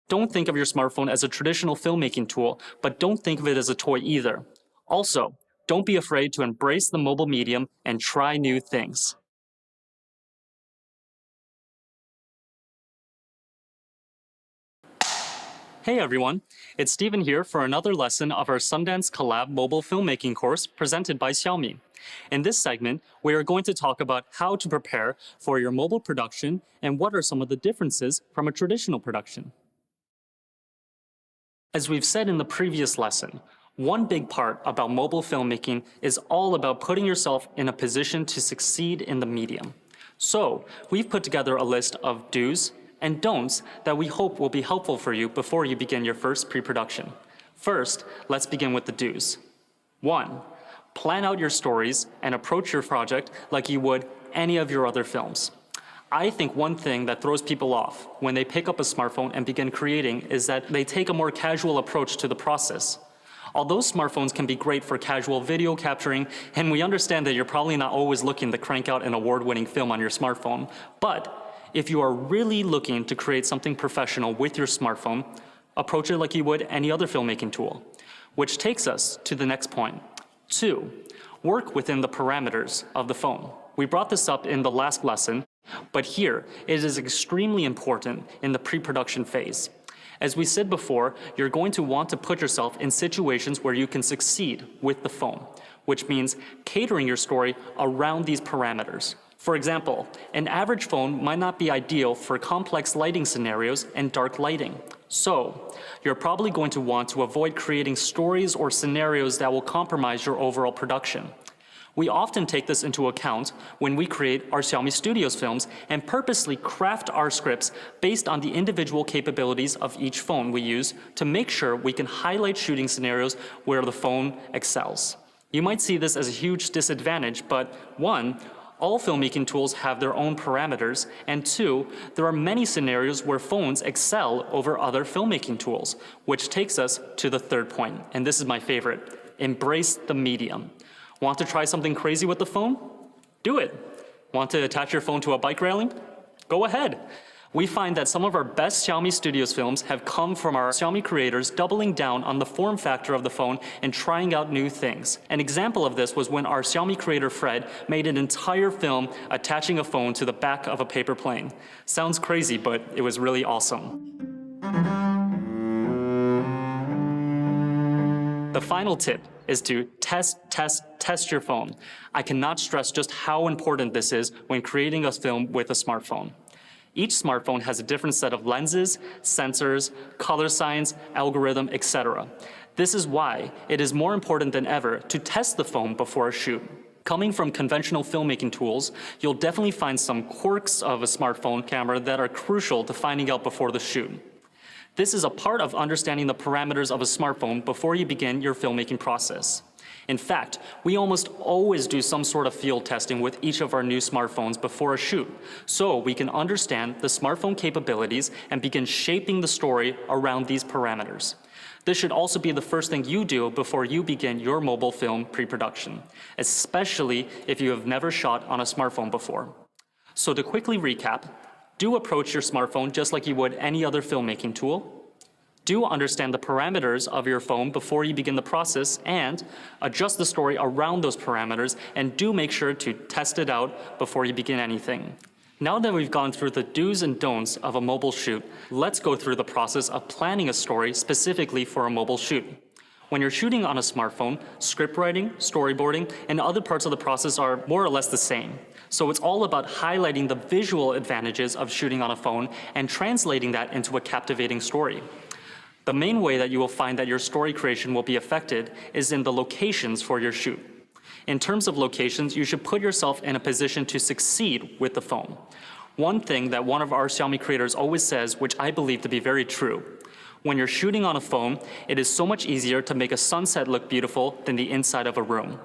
Don't think of your smartphone as a traditional filmmaking tool, but don't think of it as a toy either. Also, don't be afraid to embrace the mobile medium and try new things. Hey everyone, it's Steven here for another lesson of our Sundance Collab mobile filmmaking course presented by Xiaomi. In this segment, we are going to talk about how to prepare for your mobile production and what are some of the differences from a traditional production. As we've said in the previous lesson, one big part about mobile filmmaking is all about putting yourself in a position to succeed in the medium. So, we've put together a list of do's and don'ts that we hope will be helpful for you before you begin your first pre-production. First, let's begin with the do's. 1. Plan out your stories and approach your project like you would any of your other films. I think one thing that throws people off when they pick up a smartphone and begin creating is that they take a more casual approach to the process. Although smartphones can be great for casual video capturing, and we understand that you're probably not always looking to crank out an award-winning film on your smartphone, but if you are really looking to create something professional with your smartphone, approach it like you would any other filmmaking tool. Which takes us to the next point. 2. Work within the parameters of the phone. We brought this up in the last lesson, but here it is extremely important in the pre-production phase. As we said before, you're going to want to put yourself in situations where you can succeed with the phone, which means catering your story around these parameters. For example, an average phone might not be ideal for complex lighting scenarios and dark lighting. So, you're probably going to want to avoid creating stories or scenarios that will compromise your overall production. We often take this into account when we create our Xiaomi Studios films and purposely craft our scripts based on the individual capabilities of each phone we use to make sure we can highlight shooting scenarios where the phone excels. You might see this as a huge disadvantage, but 1, all filmmaking tools have their own parameters, and 2, there are many scenarios where phones excel over other filmmaking tools, which takes us to the third point, and this is my favorite: embrace the medium. Want to try something crazy with the phone? Do it. Want to attach your phone to a bike railing? Go ahead. We find that some of our best Xiaomi Studios films have come from our Xiaomi creators doubling down on the form factor of the phone and trying out new things. An example of this was when our Xiaomi creator Fred made an entire film attaching a phone to the back of a paper plane. Sounds crazy, but it was really awesome. The final tip is to test your phone. I cannot stress just how important this is when creating a film with a smartphone. Each smartphone has a different set of lenses, sensors, color science, algorithm, etc. This is why it is more important than ever to test the phone before a shoot. Coming from conventional filmmaking tools, you'll definitely find some quirks of a smartphone camera that are crucial to finding out before the shoot. This is a part of understanding the parameters of a smartphone before you begin your filmmaking process. In fact, we almost always do some sort of field testing with each of our new smartphones before a shoot, so we can understand the smartphone capabilities and begin shaping the story around these parameters. This should also be the first thing you do before you begin your mobile film pre-production, especially if you have never shot on a smartphone before. So to quickly recap, do approach your smartphone just like you would any other filmmaking tool. Do understand the parameters of your phone before you begin the process, and adjust the story around those parameters, and do make sure to test it out before you begin anything. Now that we've gone through the do's and don'ts of a mobile shoot, let's go through the process of planning a story specifically for a mobile shoot. When you're shooting on a smartphone, script writing, storyboarding, and other parts of the process are more or less the same. So it's all about highlighting the visual advantages of shooting on a phone and translating that into a captivating story. The main way that you will find that your story creation will be affected is in the locations for your shoot. In terms of locations, you should put yourself in a position to succeed with the phone. One thing that one of our Xiaomi creators always says, which I believe to be very true: when you're shooting on a phone, it is so much easier to make a sunset look beautiful than the inside of a room.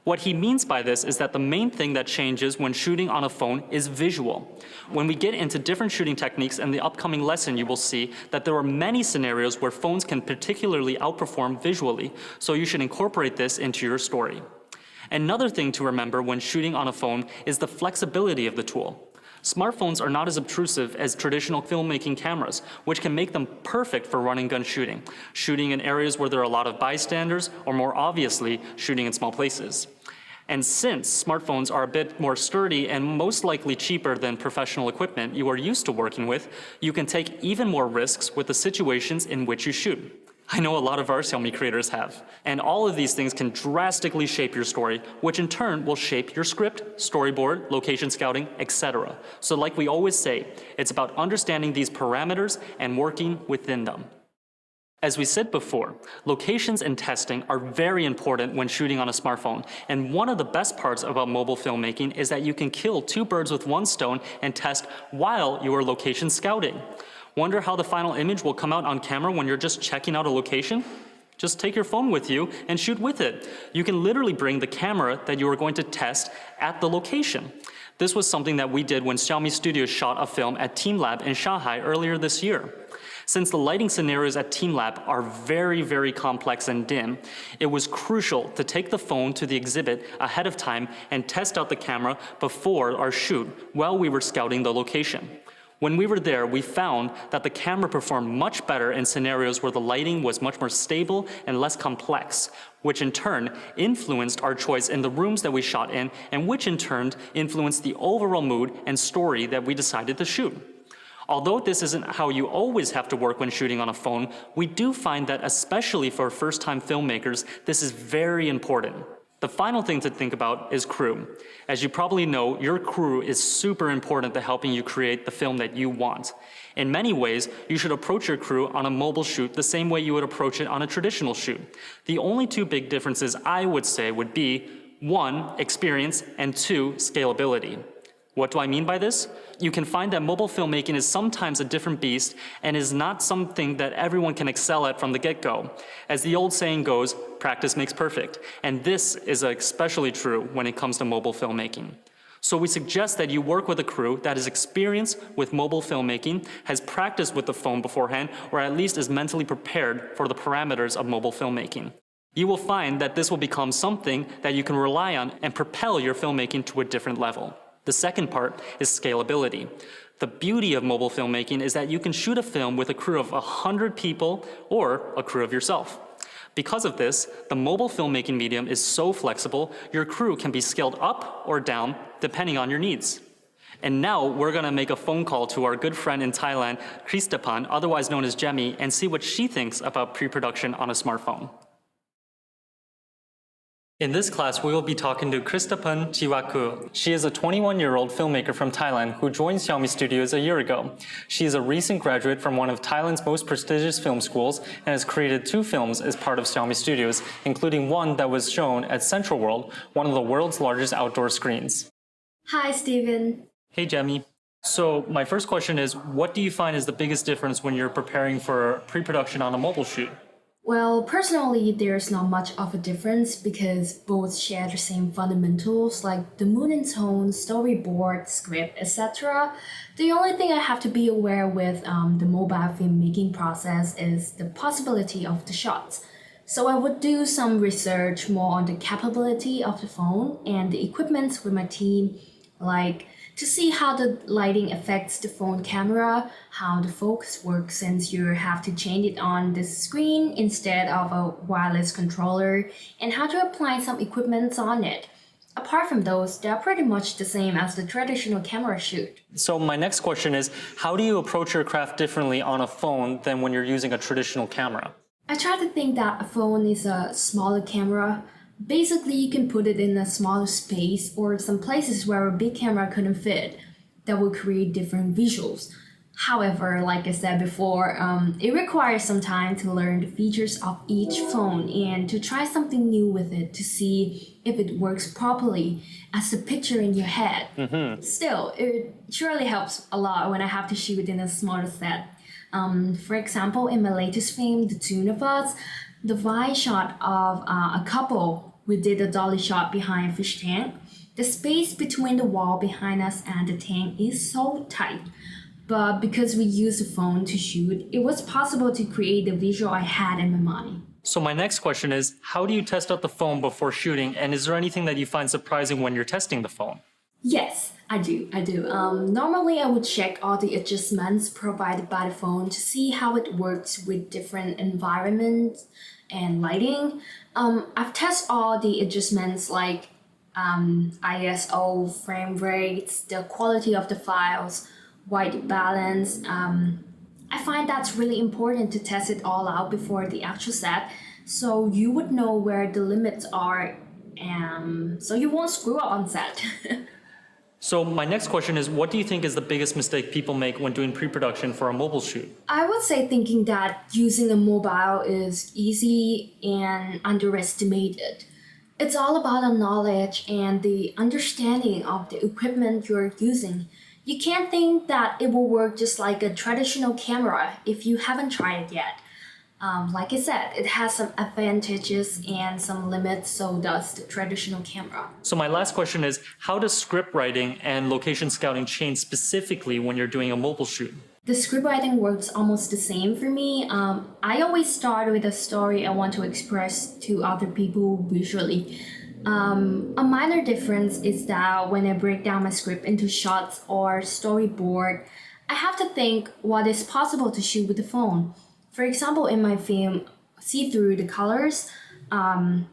What he means by this is that the main thing that changes when shooting on a phone is visual. When we get into different shooting techniques in the upcoming lesson, you will see that there are many scenarios where phones can particularly outperform visually, so you should incorporate this into your story. Another thing to remember when shooting on a phone is the flexibility of the tool. Smartphones are not as obtrusive as traditional filmmaking cameras, which can make them perfect for run and gun shooting, shooting in areas where there are a lot of bystanders, or more obviously, shooting in small places. And since smartphones are a bit more sturdy and most likely cheaper than professional equipment you are used to working with, you can take even more risks with the situations in which you shoot. I know a lot of our Xiaomi creators have. And all of these things can drastically shape your story, which in turn will shape your script, storyboard, location scouting, etc. So like we always say, it's about understanding these parameters and working within them. As we said before, locations and testing are very important when shooting on a smartphone, and one of the best parts about mobile filmmaking is that you can kill two birds with one stone and test while you are location scouting. Wonder how the final image will come out on camera when you're just checking out a location? Just take your phone with you and shoot with it. You can literally bring the camera that you are going to test at the location. This was something that we did when Xiaomi Studios shot a film at TeamLab in Shanghai earlier this year. Since the lighting scenarios at TeamLab are very, very complex and dim, it was crucial to take the phone to the exhibit ahead of time and test out the camera before our shoot while we were scouting the location. When we were there, we found that the camera performed much better in scenarios where the lighting was much more stable and less complex, which in turn influenced our choice in the rooms that we shot in, and which in turn influenced the overall mood and story that we decided to shoot. Although this isn't how you always have to work when shooting on a phone, we do find that especially for first-time filmmakers, this is very important. The final thing to think about is crew. As you probably know, your crew is super important to helping you create the film that you want. In many ways, you should approach your crew on a mobile shoot the same way you would approach it on a traditional shoot. The only two big differences I would say would be 1, experience, and 2, scalability. What do I mean by this? You can find that mobile filmmaking is sometimes a different beast and is not something that everyone can excel at from the get-go. As the old saying goes, practice makes perfect. And this is especially true when it comes to mobile filmmaking. So we suggest that you work with a crew that is experienced with mobile filmmaking, has practiced with the phone beforehand, or at least is mentally prepared for the parameters of mobile filmmaking. You will find that this will become something that you can rely on and propel your filmmaking to a different level. The second part is scalability. The beauty of mobile filmmaking is that you can shoot a film with a crew of 100 people or a crew of yourself. Because of this, the mobile filmmaking medium is so flexible, your crew can be scaled up or down depending on your needs. And now we're gonna make a phone call to our good friend in Thailand, 𝐓𝐡𝐚𝐧𝐤, otherwise known as 𝐓𝐸, and see what she thinks about pre-production on a smartphone. In this class, we will be talking to 𝐓𝐡𝐚 𝐧𝐤. She is a 21-year-old filmmaker from Thailand who joined Xiaomi Studios a year ago. She is a recent graduate from one of Thailand's most prestigious film schools and has created 2 films as part of Xiaomi Studios, including one that was shown at Central World, one of the world's largest outdoor screens. Hi, Steven. Hey, 𝐓𝐸. So my first question is, what do you find is the biggest difference when you're preparing for pre-production on a mobile shoot? Well, personally, there's not much of a difference because both share the same fundamentals like the mood and tone, storyboard, script, etc. The only thing I have to be aware with the mobile filmmaking process is the possibility of the shots. So I would do some research more on the capability of the phone and the equipment with my team, like to see how the lighting affects the phone camera, how the focus works since you have to change it on the screen instead of a wireless controller, and how to apply some equipment on it. Apart from those, they're pretty much the same as the traditional camera shoot. So my next question is, how do you approach your craft differently on a phone than when you're using a traditional camera? I try to think that a phone is a smaller camera. Basically, you can put it in a smaller space or some places where a big camera couldn't fit. That will create different visuals. However, like I said before, it requires some time to learn the features of each phone and to try something new with it to see if it works properly as a picture in your head. Still, it surely helps a lot when I have to shoot in a smaller set. For example, in my latest film, The Tune of Us, the wide shot of a couple, we did a dolly shot behind a fish tank. The space between the wall behind us and the tank is so tight. But because we used a phone to shoot, it was possible to create the visual I had in my mind. So my next question is, how do you test out the phone before shooting, and is there anything that you find surprising when you're testing the phone? Yes, I do. Normally, I would check all the adjustments provided by the phone to see how it works with different environments and lighting. I've tested all the adjustments like ISO, frame rates, the quality of the files, white balance. I find that's really important to test it all out before the actual set, so you would know where the limits are, and so you won't screw up on set. So my next question is, what do you think is the biggest mistake people make when doing pre-production for a mobile shoot? I would say thinking that using a mobile is easy and underestimated. It's all about the knowledge and the understanding of the equipment you're using. You can't think that it will work just like a traditional camera if you haven't tried it yet. Like I said, it has some advantages and some limits, so does the traditional camera. So my last question is, how does script writing and location scouting change specifically when you're doing a mobile shoot? The script writing works almost the same for me. I always start with a story I want to express to other people visually. A minor difference is that when I break down my script into shots or storyboard, I have to think what is possible to shoot with the phone. For example, in my film, See Through the Colors,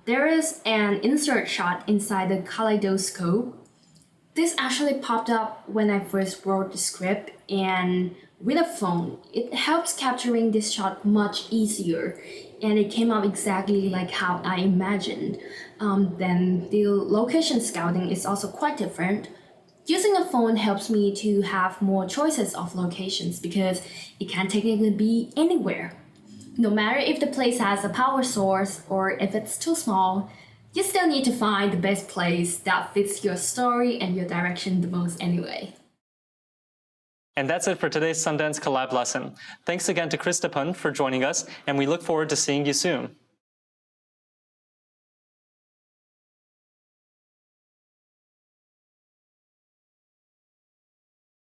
there is an insert shot inside the kaleidoscope. This actually popped up when I first wrote the script, and with a phone, it helps capturing this shot much easier, and it came out exactly like how I imagined. Then the location scouting is also quite different. Using a phone helps me to have more choices of locations because it can technically be anywhere. No matter if the place has a power source or if it's too small, you still need to find the best place that fits your story and your direction the most anyway. And that's it for today's Sundance Collab lesson. Thanks again to Steven for joining us, and we look forward to seeing you soon.